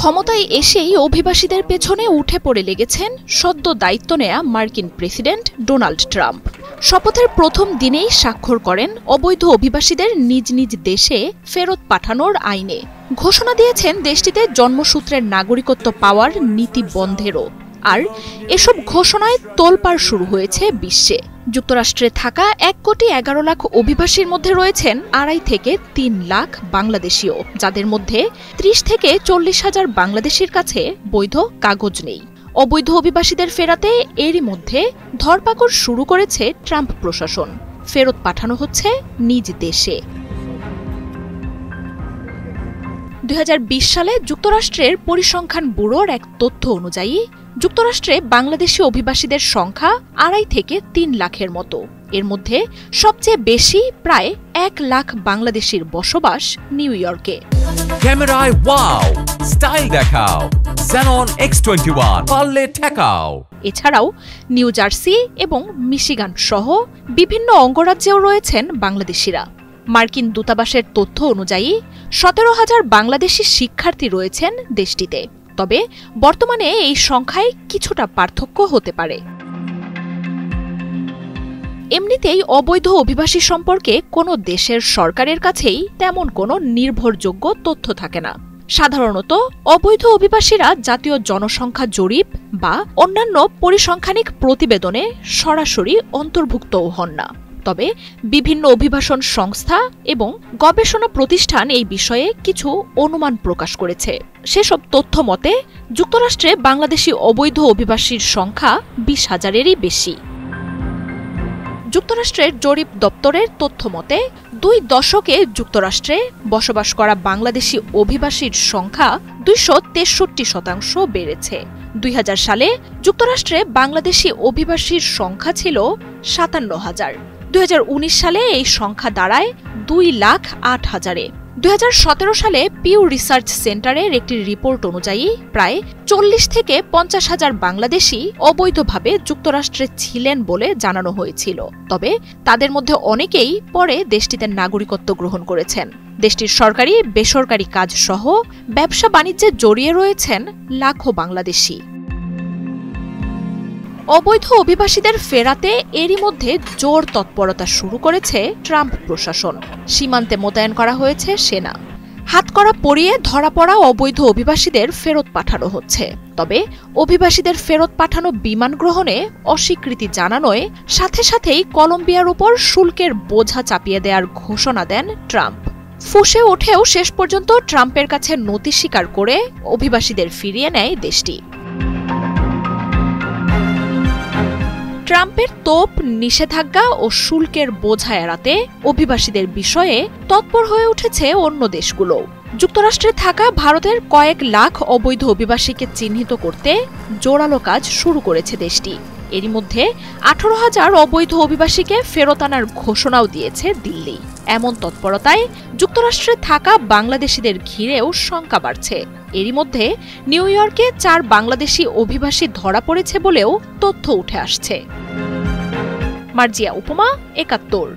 ক্ষমতায় এসেই অভিবাসীদের পেছনে উঠে পড়ে লেগেছেন সদ্য দায়িত্ব নেয়া মার্কিন প্রেসিডেন্ট ডোনাল্ড ট্রাম্প। শপথের প্রথম দিনেই স্বাক্ষর করেন অবৈধ অভিবাসীদের নিজ নিজ দেশে ফেরত পাঠানোর আইনে। ঘোষণা দিয়েছেন দেশটিতে জন্মসূত্রের নাগরিকত্ব পাওয়ার নীতি বন্ধেরও। আর এসব ঘোষণায় তোলপাড় শুরু হয়েছে বিশ্বে। যুক্তরাষ্ট্রে থাকা 1,11,00,000 অভিবাসীর মধ্যে রয়েছেন 2.5 থেকে 3 লাখ বাংলাদেশীয়, যাদের মধ্যে 30 থেকে 40,000 বাংলাদেশির কাছে বৈধ কাগজ নেই। অবৈধ অভিবাসীদের ফেরাতে এরই মধ্যে ধরপাকড় শুরু করেছে ট্রাম্প প্রশাসন। ফেরত পাঠানো হচ্ছে নিজ দেশে। 2020 সালে যুক্তরাষ্ট্রের পরিসংখ্যান ব্যুরোর এক তথ্য অনুযায়ী যুক্তরাষ্ট্রে বাংলাদেশি অভিবাসীদের সংখ্যা 2.5 থেকে 3 লাখের মতো। এর মধ্যে সবচেয়ে বেশি প্রায় 1 লাখ বাংলাদেশির বসবাস নিউ ইয়র্কে। ক্যামেরায় ওয়াও, স্টাইল দেখাও, Xenon X21 পারলে ঠেকাও। এছাড়াও নিউ জার্সি এবং মিশিগান সহ বিভিন্ন অঙ্গরাজ্যেও রয়েছেন বাংলাদেশিরা। মার্কিন দূতাবাসের তথ্য অনুযায়ী 17,000 বাংলাদেশি শিক্ষার্থী রয়েছেন দেশটিতে। তবে বর্তমানে এই সংখ্যায় কিছুটা পার্থক্য হতে পারে। এমনিতেই অবৈধ অভিবাসী সম্পর্কে কোনো দেশের সরকারের কাছেই তেমন কোনো নির্ভরযোগ্য তথ্য থাকে না। সাধারণত অবৈধ অভিবাসীরা জাতীয় জনসংখ্যা জরিপ বা অন্যান্য পরিসংখ্যানিক প্রতিবেদনে সরাসরি অন্তর্ভুক্তও হন না। তবে বিভিন্ন অভিবাসন সংস্থা এবং গবেষণা প্রতিষ্ঠান এই বিষয়ে কিছু অনুমান প্রকাশ করেছে। সেসব তথ্য মতে যুক্তরাষ্ট্রে বাংলাদেশি অবৈধ অভিবাসীর সংখ্যা 20,000-এরই বেশি। যুক্তরাষ্ট্রের জরিপ দপ্তরের তথ্য মতে 2 দশকে যুক্তরাষ্ট্রে বসবাস করা বাংলাদেশি অভিবাসীর সংখ্যা 263% বেড়েছে। 2000 সালে যুক্তরাষ্ট্রে বাংলাদেশি অভিবাসীর সংখ্যা ছিল 57,000। 2019 সালে এই সংখ্যা দাঁড়ায় 2,08,000-এ। 2017 সালে পিউ রিসার্চ সেন্টারের একটি রিপোর্ট অনুযায়ী প্রায় 40 থেকে 50,000 বাংলাদেশি অবৈধভাবে যুক্তরাষ্ট্রে ছিলেন বলে জানানো হয়েছিল। তবে তাদের মধ্যে অনেকেই পরে দেশটিতে নাগরিকত্ব গ্রহণ করেছেন। দেশটির সরকারি বেসরকারি কাজ সহ ব্যবসা বাণিজ্যে জড়িয়ে রয়েছেন লাখো বাংলাদেশি। অবৈধ অভিবাসীদের ফেরাতে এরই মধ্যে জোর তৎপরতা শুরু করেছে ট্রাম্প প্রশাসন। সীমান্তে মোতায়েন করা হয়েছে সেনা। হাতকড়া পরিয়ে ধরা পড়া অবৈধ অভিবাসীদের ফেরত পাঠানো হচ্ছে। তবে অভিবাসীদের ফেরত পাঠানো বিমান গ্রহণে অস্বীকৃতি জানানোয় সাথে সাথেই কলম্বিয়ার উপর শুল্কের বোঝা চাপিয়ে দেওয়ার ঘোষণা দেন ট্রাম্প। ফুঁসে উঠেও শেষ পর্যন্ত ট্রাম্পের কাছে নতি স্বীকার করে অভিবাসীদের ফিরিয়ে নেয় দেশটি। ট্রাম্পের তোপ, নিষেধাজ্ঞা ও শুল্কের বোঝা এড়াতে অভিবাসীদের বিষয়ে তৎপর হয়ে উঠেছে অন্য দেশগুলো। যুক্তরাষ্ট্রে থাকা ভারতের কয়েক লাখ অবৈধ অভিবাসীকে চিহ্নিত করতে জোরালো কাজ শুরু করেছে দেশটি। এরই মধ্যে 18,000 অবৈধ অভিবাসীকে ফেরত আনার ঘোষণাও দিয়েছে দিল্লি। এমন তৎপরতায় যুক্তরাষ্ট্রে থাকা বাংলাদেশিদের ঘিরেও শঙ্কা বাড়ছে। এরই মধ্যে নিউ ইয়র্কে 4 বাংলাদেশি অভিবাসী ধরা পড়েছে বলেও তথ্য উঠে আসছে। মার্জিয়া উপমা, 71।